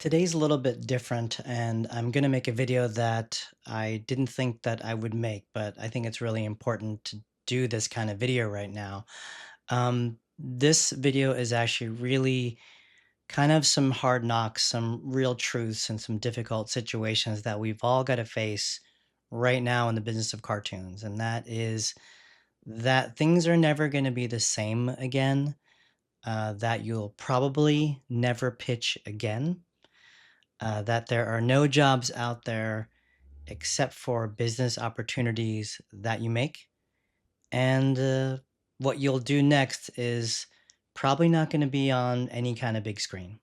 Today's a little bit different, and I'm going to make a video that I didn't think that I would make, but I think it's really important to do this kind of video right now. This video is actually really kind of some hard knocks, some real truths, and some difficult situations that we've all got to face right now in the business of cartoons. And that is that things are never going to be the same again, that you'll probably never pitch again, that there are no jobs out there except for business opportunities that you make. And what you'll do next is probably not going to be on any kind of big screen.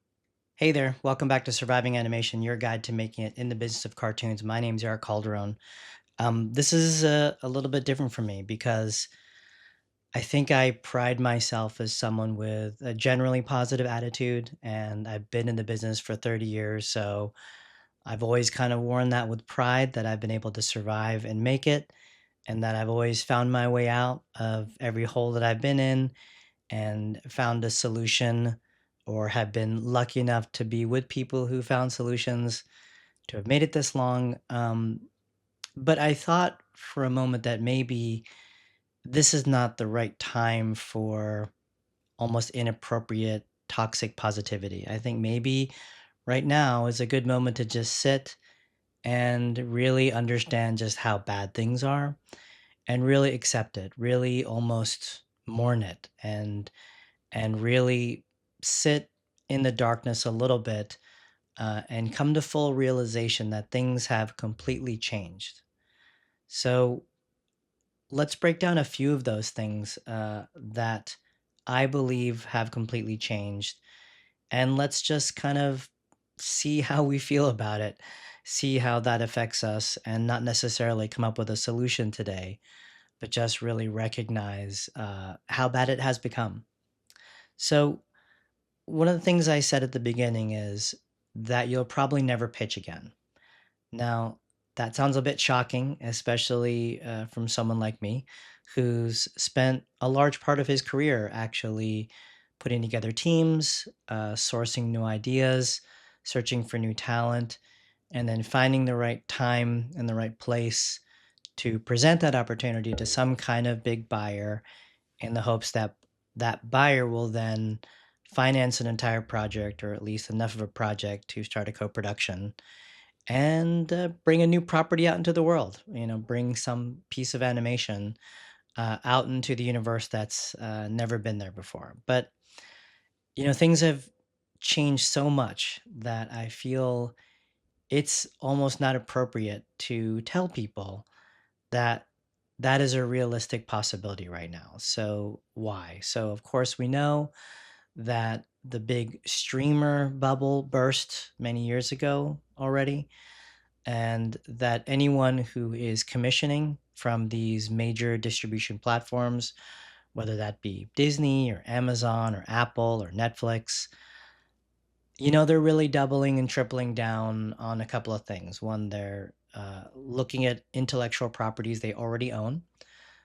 Hey there, welcome back to Surviving Animation, your guide to making it in the business of cartoons. My name's Eric Calderon. This is a little bit different for me because I think I pride myself as someone with a generally positive attitude, and I've been in the business for 30 years. So I've always kind of worn that with pride that I've been able to survive and make it, and that I've always found my way out of every hole that I've been in and found a solution, or have been lucky enough to be with people who found solutions to have made it this long. But I thought for a moment that maybe this is not the right time for almost inappropriate toxic positivity. I think maybe right now is a good moment to just sit and really understand just how bad things are and really accept it, really almost mourn it and really sit in the darkness a little bit, and come to full realization that things have completely changed. So let's break down a few of those things that I believe have completely changed, and let's just kind of see how we feel about it, see how that affects us, and not necessarily come up with a solution today, but just really recognize how bad it has become. So, one of the things I said at the beginning is that you'll probably never pitch again. Now, that sounds a bit shocking, especially from someone like me who's spent a large part of his career actually putting together teams, sourcing new ideas, searching for new talent, and then finding the right time and the right place to present that opportunity to some kind of big buyer in the hopes that that buyer will then finance an entire project, or at least enough of a project to start a co-production and bring a new property out into the world. Bring some piece of animation out into the universe that's never been there before. But things have changed so much that I feel it's almost not appropriate to tell people that that is a realistic possibility right now. So why? So of course we know that the big streamer bubble burst many years ago already, and that anyone who is commissioning from these major distribution platforms, whether that be Disney or Amazon or Apple or Netflix, they're really doubling and tripling down on a couple of things. One, they're looking at intellectual properties they already own.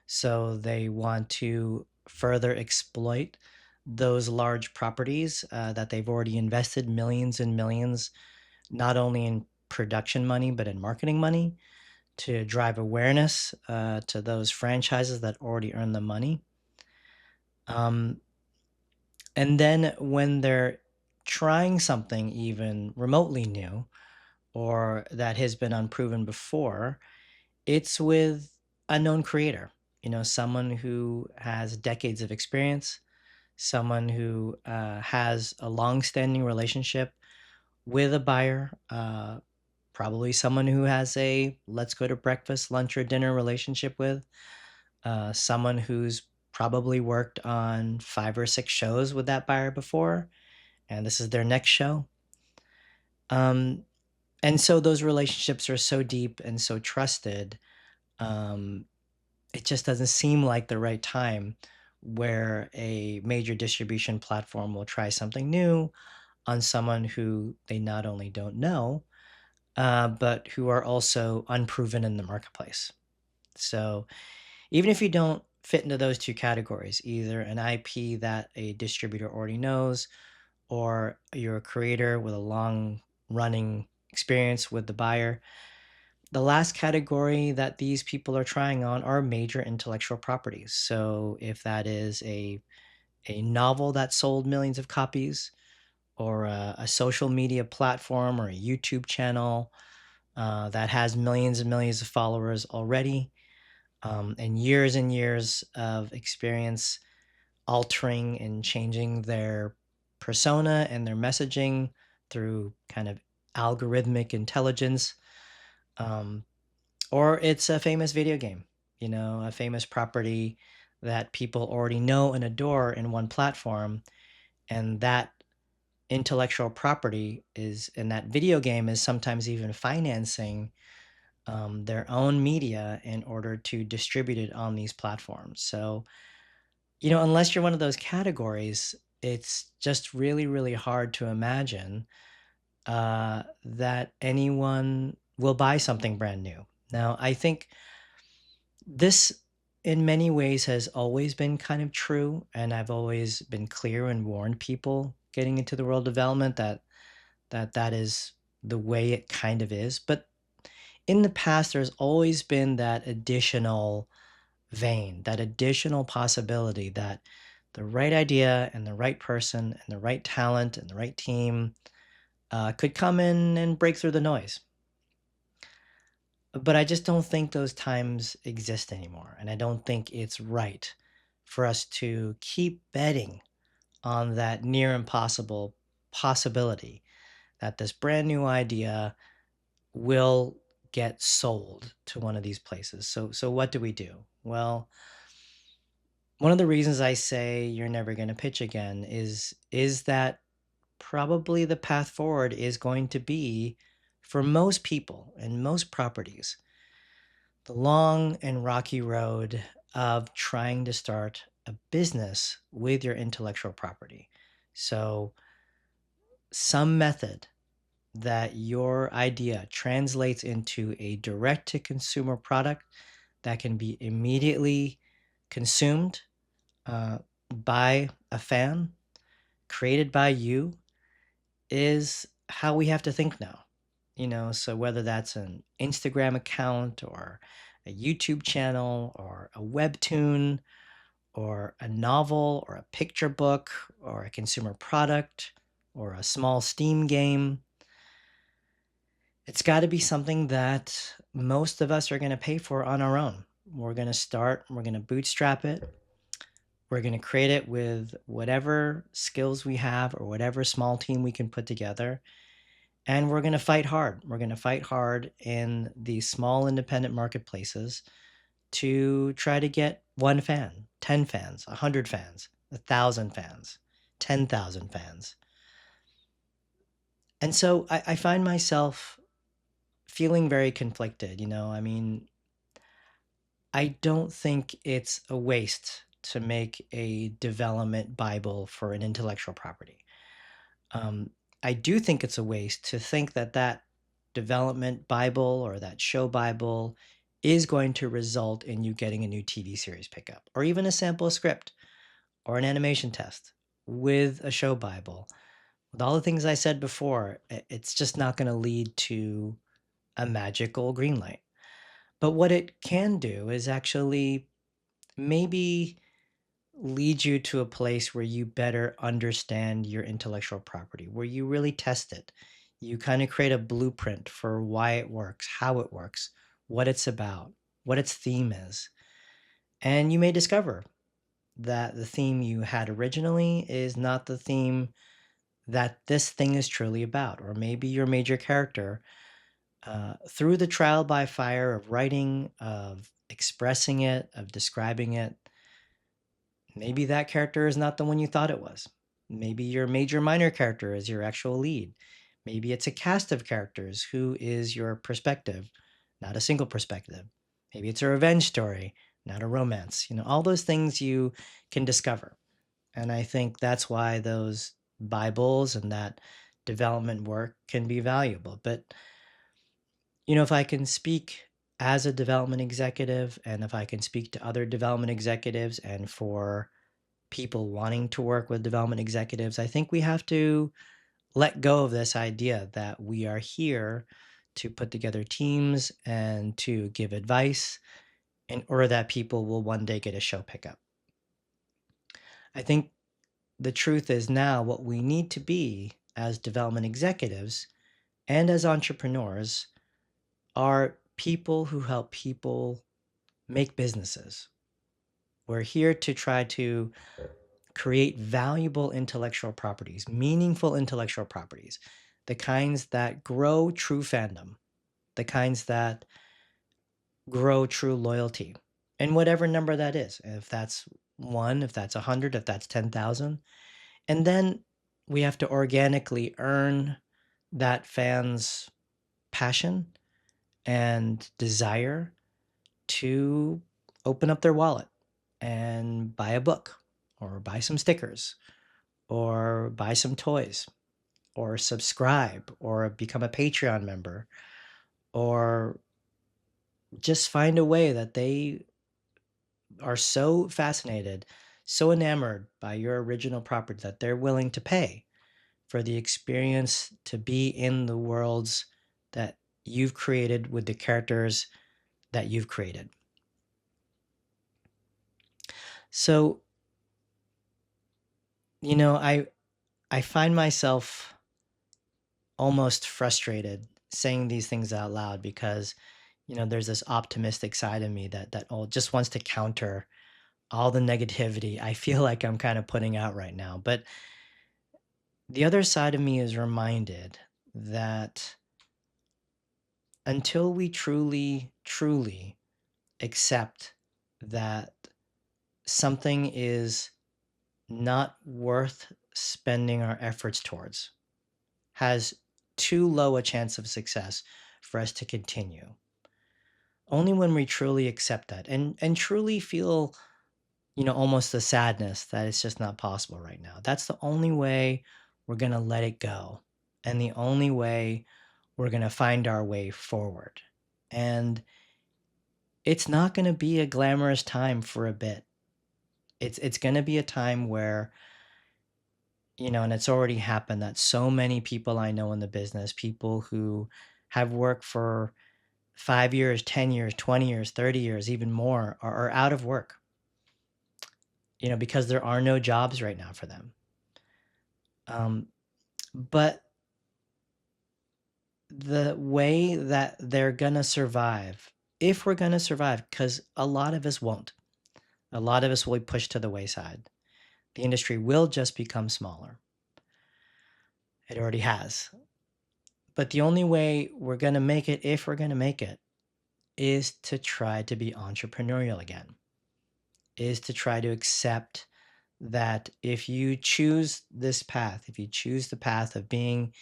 So they want to further exploit those large properties that they've already invested millions and millions, not only in production money, but in marketing money to drive awareness to those franchises that already earn the money. Um, and then when they're trying something even remotely new or that has been unproven before, it's with a known creator, someone who has decades of experience, someone who has a long-standing relationship with a buyer, probably someone who has a let's go to breakfast, lunch, or dinner relationship with, someone who's probably worked on 5 or 6 shows with that buyer before, and this is their next show. Um, and so those relationships are so deep and so trusted. Um, it just doesn't seem like the right time where a major distribution platform will try something new on someone who they not only don't know, but who are also unproven in the marketplace. So even if you don't fit into those two categories, either an IP that a distributor already knows, or you're a creator with a long running experience with the buyer. The last category that these people are trying on are major intellectual properties. So if that is a novel that sold millions of copies, or a social media platform or a YouTube channel that has millions and millions of followers already, and years of experience altering and changing their persona and their messaging through kind of algorithmic intelligence. Um, or it's a famous video game, a famous property that people already know and adore in one platform. And that intellectual property is, and that video game is sometimes even financing their own media in order to distribute it on these platforms. So, unless you're one of those categories, it's just really, really hard to imagine that anyone will buy something brand new. Now, I think this, in many ways, has always been kind of true, and I've always been clear and warned people getting into the world of development that is the way it kind of is. But in the past, there's always been that additional vein, that additional possibility that the right idea and the right person and the right talent and the right team could come in and break through the noise. But I just don't think those times exist anymore. And I don't think it's right for us to keep betting on that near impossible possibility that this brand new idea will get sold to one of these places. So what do we do? Well, one of the reasons I say you're never going to pitch again is that probably the path forward is going to be, for most people and most properties, the long and rocky road of trying to start a business with your intellectual property. So some method that your idea translates into a direct to consumer product that can be immediately consumed uh, by a fan, created by you, is how we have to think now. So whether that's an Instagram account or a YouTube channel or a webtoon or a novel or a picture book or a consumer product or a small Steam game, it's got to be something that most of us are going to pay for on our own. We're going to bootstrap it. We're going to create it with whatever skills we have or whatever small team we can put together. And we're going to fight hard. We're going to fight hard in these small independent marketplaces to try to get one fan, 10 fans, 100 fans, 1,000 fans, 10,000 fans. And so I find myself feeling very conflicted. I mean, I don't think it's a waste to make a development Bible for an intellectual property. Um, I do think it's a waste to think that that development Bible or that show Bible is going to result in you getting a new TV series pickup or even a sample script or an animation test with a show Bible. With all the things I said before, it's just not going to lead to a magical green light. But what it can do is actually maybe lead you to a place where you better understand your intellectual property, where you really test it. You kind of create a blueprint for why it works, how it works, what it's about, what its theme is. And you may discover that the theme you had originally is not the theme that this thing is truly about. Or maybe your major character, through the trial by fire of writing, of expressing it, of describing it, maybe that character is not the one you thought it was. Maybe your major minor character is your actual lead. Maybe it's a cast of characters who is your perspective, not a single perspective. Maybe it's a revenge story, not a romance. All those things you can discover. And I think that's why those Bibles and that development work can be valuable. But, if I can speak as a development executive and if I can speak to other development executives and for people wanting to work with development executives, I think we have to let go of this idea that we are here to put together teams and to give advice in order that people will one day get a show pickup. I think the truth is now what we need to be as development executives and as entrepreneurs are people who help people make businesses. We're here to try to create valuable intellectual properties, meaningful intellectual properties, the kinds that grow true fandom, the kinds that grow true loyalty, and whatever number that is. If that's one, if that's 100, if that's 10,000. And then we have to organically earn that fan's passion and desire to open up their wallet and buy a book or buy some stickers or buy some toys or subscribe or become a Patreon member or just find a way that they are so fascinated, so enamored by your original property that they're willing to pay for the experience to be in the worlds that you've created with the characters that you've created. So, you know, I find myself almost frustrated saying these things out loud because, there's this optimistic side of me that just wants to counter all the negativity I feel like I'm kind of putting out right now. But the other side of me is reminded that until we truly, truly accept that something is not worth spending our efforts towards, has too low a chance of success for us to continue. Only when we truly accept that and truly feel, almost the sadness that it's just not possible right now. That's the only way we're going to let it go. And the only way we're going to find our way forward. And it's not going to be a glamorous time for a bit. It's going to be a time where, and it's already happened that so many people I know in the business, people who have worked for 5 years, 10 years, 20 years, 30 years, even more, are out of work, because there are no jobs right now for them. But the way that they're gonna survive, if we're gonna survive, because a lot of us won't, a lot of us will be pushed to the wayside. The industry will just become smaller. It already has. But the only way we're gonna make it, if we're gonna make it, is to try to be entrepreneurial again, is to try to accept that if you choose this path, if you choose the path of being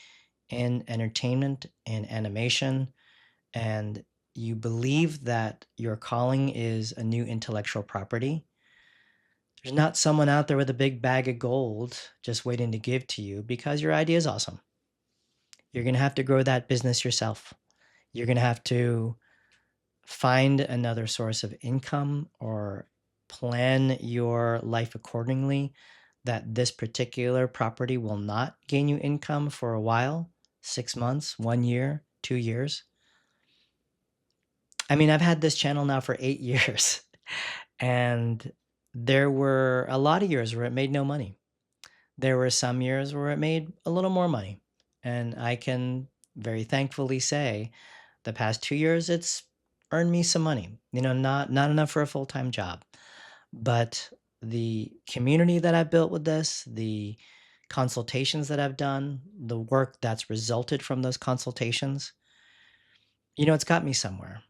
in entertainment and animation, and you believe that your calling is a new intellectual property, there's not someone out there with a big bag of gold just waiting to give to you because your idea is awesome. You're going to have to grow that business yourself. You're going to have to find another source of income or plan your life accordingly that this particular property will not gain you income for a while, 6 months, 1 year, 2 years. I mean, I've had this channel now for 8 years, and there were a lot of years where it made no money. There were some years where it made a little more money. And I can very thankfully say the past 2 years, it's earned me some money. Not enough for a full-time job, but the community that I've built with this, the consultations that I've done, the work that's resulted from those consultations, it's got me somewhere,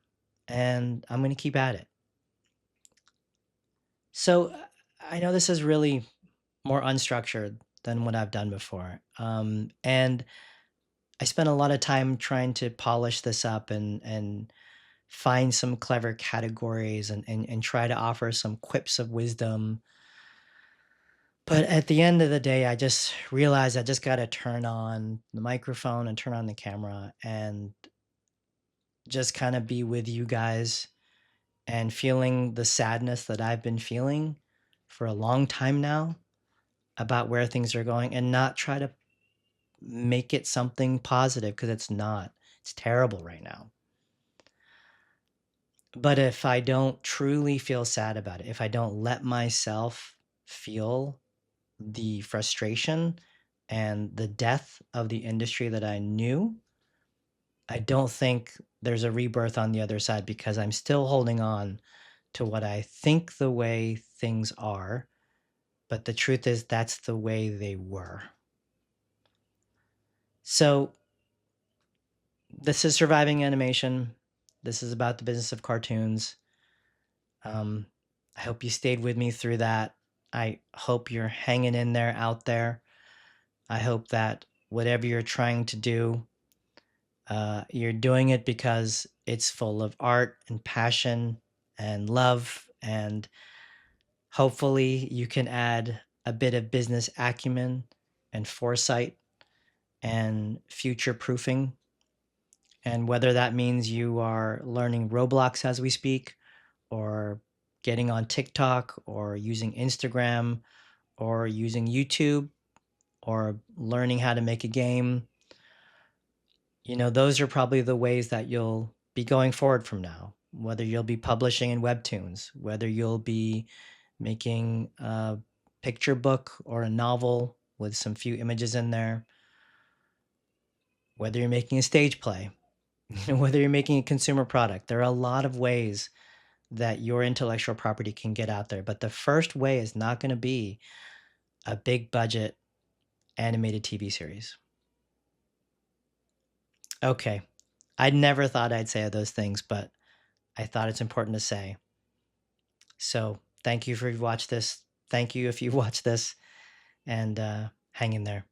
and I'm going to keep at it. So I know this is really more unstructured than what I've done before. And I spent a lot of time trying to polish this up and find some clever categories and try to offer some quips of wisdom. But at the end of the day, I just realized I just got to turn on the microphone and turn on the camera and just kind of be with you guys and feeling the sadness that I've been feeling for a long time now about where things are going and not try to make it something positive because it's not. It's terrible right now. But if I don't truly feel sad about it, if I don't let myself feel the frustration and the death of the industry that I knew, I don't think there's a rebirth on the other side because I'm still holding on to what I think the way things are, but the truth is that's the way they were. So, this is Surviving Animation. This is about the business of cartoons. Um, I hope you stayed with me through that. I hope you're hanging in there out there. I hope that whatever you're trying to do, you're doing it because it's full of art and passion and love. And hopefully, you can add a bit of business acumen and foresight and future proofing. And whether that means you are learning Roblox as we speak, or getting on TikTok, or using Instagram, or using YouTube, or learning how to make a game, those are probably the ways that you'll be going forward from now. Whether you'll be publishing in Webtoons, whether you'll be making a picture book or a novel with some few images in there, whether you're making a stage play, whether you're making a consumer product, there are a lot of ways that your intellectual property can get out there. But the first way is not going to be a big budget animated TV series. Okay. I never thought I'd say those things, but I thought it's important to say. So thank you for watch this. Thank you if you watch this, and hang in there.